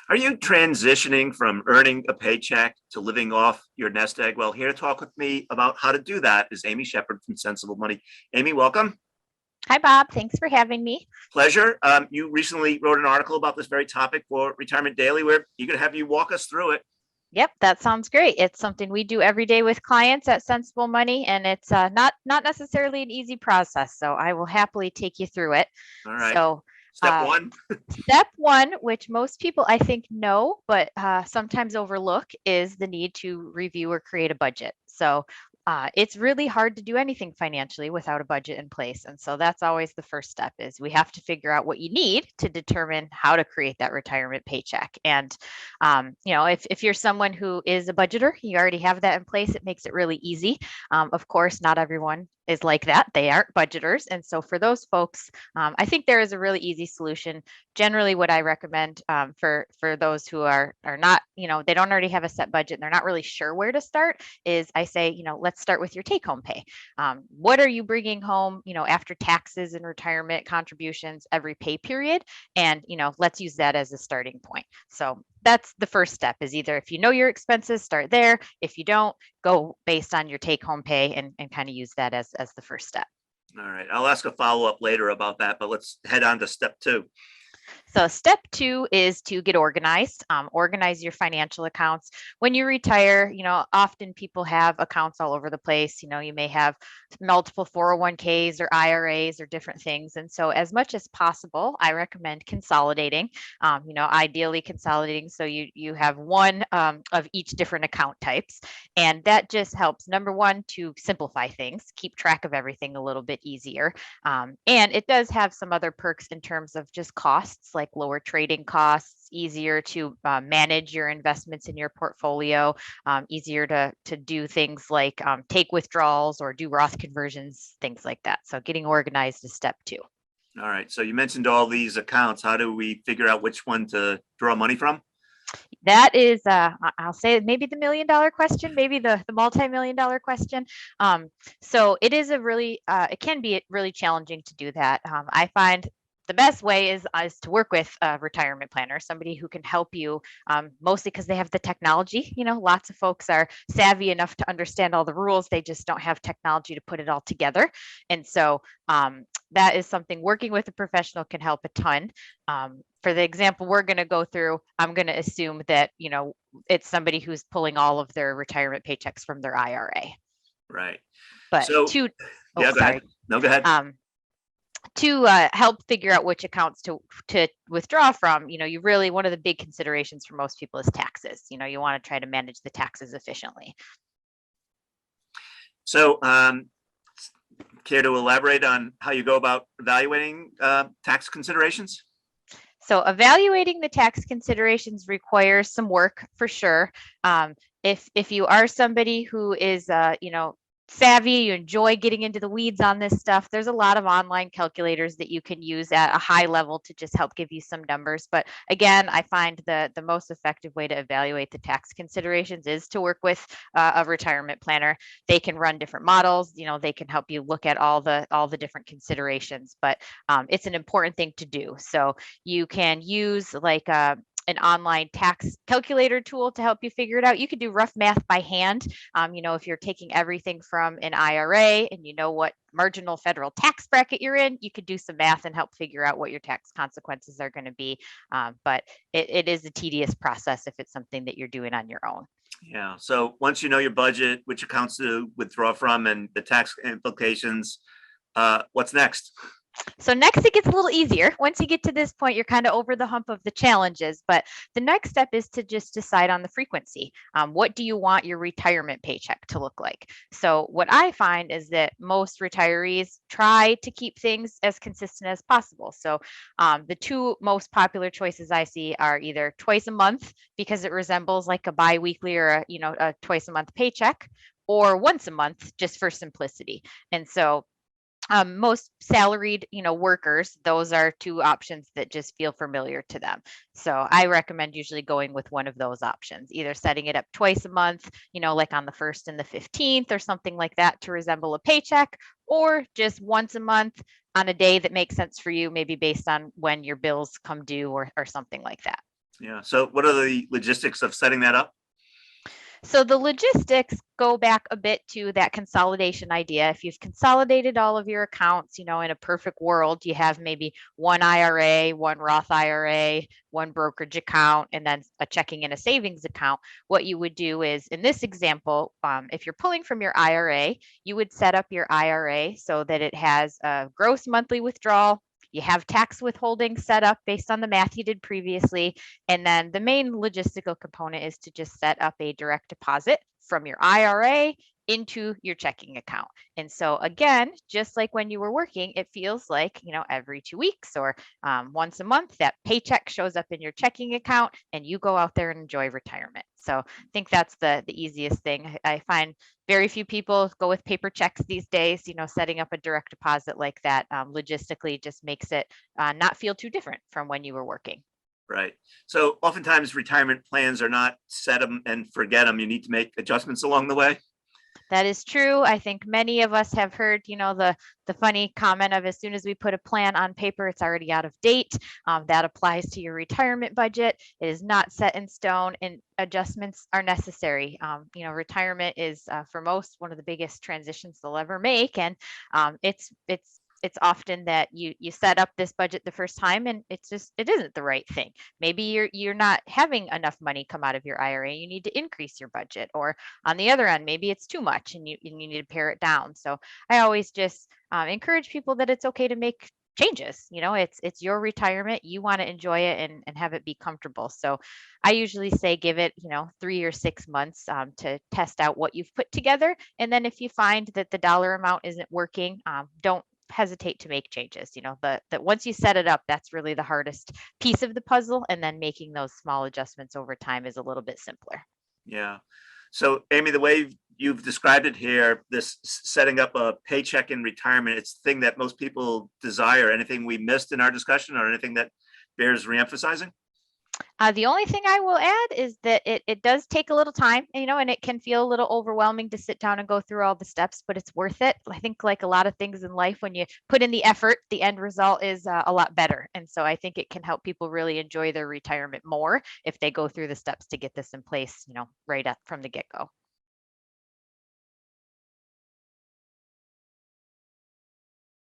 Are you transitioning from earning a paycheck to living off your nest egg? Well, here to talk with me about how to do that is Amy Shepard from Sensible Money. Amy, welcome. Hi, Bob. Thanks for having me. Pleasure. You recently wrote an article about this very topic for Retirement Daily. We're eager to have you walk us through it. Yep, that sounds great. It's something we do every day with clients at Sensible Money, and it's not necessarily an easy process. So I will happily take you through it. All right. So Step one. Step one, which most people I think know, but sometimes overlook, is the need to review or create a budget. So it's really hard to do anything financially without a budget in place. And so that's always the first step is we have to figure out what you need to determine how to create that retirement paycheck. And, if you're someone who is a budgeter, you already have that in place, it makes it really easy. Of course, not everyone is like that. They aren't budgeters. And so for those folks, I think there is a really easy solution. Generally, what I recommend for those who are not, they don't already have a set budget and they're not really sure where to start is I say, let's start with your take home pay. What are you bringing home, after taxes and retirement contributions every pay period? And, let's use that as a starting point. So that's the first step is either if you know your expenses, start there. If you don't, go based on your take home pay and kind of use that as the first step. All right. I'll ask a follow-up later about that, but let's head on to step two. So step two is to get organized, organize your financial accounts. When you retire, often people have accounts all over the place. You may have multiple 401ks or IRAs or different things. And so as much as possible, I recommend consolidating, ideally consolidating. So you have one of each different account types. And that just helps, number one, to simplify things, keep track of everything a little bit easier. And it does have some other perks in terms of just costs, like lower trading costs, easier to manage your investments in your portfolio, easier to do things like take withdrawals or do Roth conversions, things like that. So getting organized is step two. All right. So you mentioned all these accounts. How do we figure out which one to draw money from? That is, I'll say maybe the $1 million question, maybe the multi-million-dollar question. So it is it can be really challenging to do that. I find the best way is to work with a retirement planner, somebody who can help you, mostly because they have the technology. Lots of folks are savvy enough to understand all the rules. They just don't have technology to put it all together. And so that is something working with a professional can help a ton. For the example we're going to go through, I'm going to assume that, it's somebody who's pulling all of their retirement paychecks from their IRA. Right. But go ahead. No, go ahead. To help figure out which accounts to withdraw from, you really, one of the big considerations for most people is taxes. You want to try to manage the taxes efficiently. So care to elaborate on how you go about evaluating tax considerations? So evaluating the tax considerations requires some work for sure. If you are somebody who is, savvy, you enjoy getting into the weeds on this stuff, there's a lot of online calculators that you can use at a high level to just help give you some numbers. But again, I find the most effective way to evaluate the tax considerations is to work with a retirement planner. They can run different models, they can help you look at all the different considerations, but it's an important thing to do. So you can use like an online tax calculator tool to help you figure it out. You could do rough math by hand. If you're taking everything from an IRA and you know what marginal federal tax bracket you're in, you could do some math and help figure out what your tax consequences are going to be. But it is a tedious process if it's something that you're doing on your own. Yeah. So once you know your budget, which accounts to withdraw from, and the tax implications, what's next? So next, it gets a little easier. Once you get to this point, you're kind of over the hump of the challenges. But the next step is to just decide on the frequency. What do you want your retirement paycheck to look like? So what I find is that most retirees try to keep things as consistent as possible. So the two most popular choices I see are either twice a month, because it resembles like a biweekly or a twice a month paycheck, or once a month just for simplicity. And so most salaried, workers, those are two options that just feel familiar to them. So I recommend usually going with one of those options, either setting it up twice a month, like on the 1st and the 15th or something like that to resemble a paycheck, or just once a month on a day that makes sense for you, maybe based on when your bills come due or something like that. Yeah. So what are the logistics of setting that up? So the logistics go back a bit to that consolidation idea. If you've consolidated all of your accounts, in a perfect world, you have maybe one IRA, one Roth IRA, one brokerage account, and then a checking and a savings account. What you would do is, in this example, if you're pulling from your IRA, you would set up your IRA so that it has a gross monthly withdrawal. You have tax withholding set up based on the math you did previously. And then the main logistical component is to just set up a direct deposit from your IRA into your checking account. And so again, just like when you were working, it feels like, every 2 weeks or once a month, that paycheck shows up in your checking account and you go out there and enjoy retirement. So I think that's the easiest thing. I find very few people go with paper checks these days. Setting up a direct deposit like that logistically just makes it not feel too different from when you were working. Right. So oftentimes retirement plans are not set them and forget them. You need to make adjustments along the way. That is true. I think many of us have heard, the funny comment of as soon as we put a plan on paper, it's already out of date. That applies to your retirement budget. It is not set in stone, and adjustments are necessary. Retirement is for most one of the biggest transitions they'll ever make, and it's often that you set up this budget the first time and it isn't the right thing. Maybe you're not having enough money come out of your IRA. You need to increase your budget, or on the other end, maybe it's too much and you need to pare it down. So I always just encourage people that it's okay to make changes. It's your retirement. You want to enjoy it and have it be comfortable. So I usually say give it 3 or 6 months to test out what you've put together. And then if you find that the dollar amount isn't working, don't hesitate to make changes. That once you set it up, that's really the hardest piece of the puzzle. And then making those small adjustments over time is a little bit simpler. Yeah. So Amy, the way you've described it here, this setting up a paycheck in retirement, it's the thing that most people desire. Anything we missed in our discussion or anything that bears reemphasizing? The only thing I will add is that it does take a little time, and it can feel a little overwhelming to sit down and go through all the steps, but it's worth it. I think, like a lot of things in life, when you put in the effort, the end result is a lot better. And so I think it can help people really enjoy their retirement more if they go through the steps to get this in place, right up from the get go.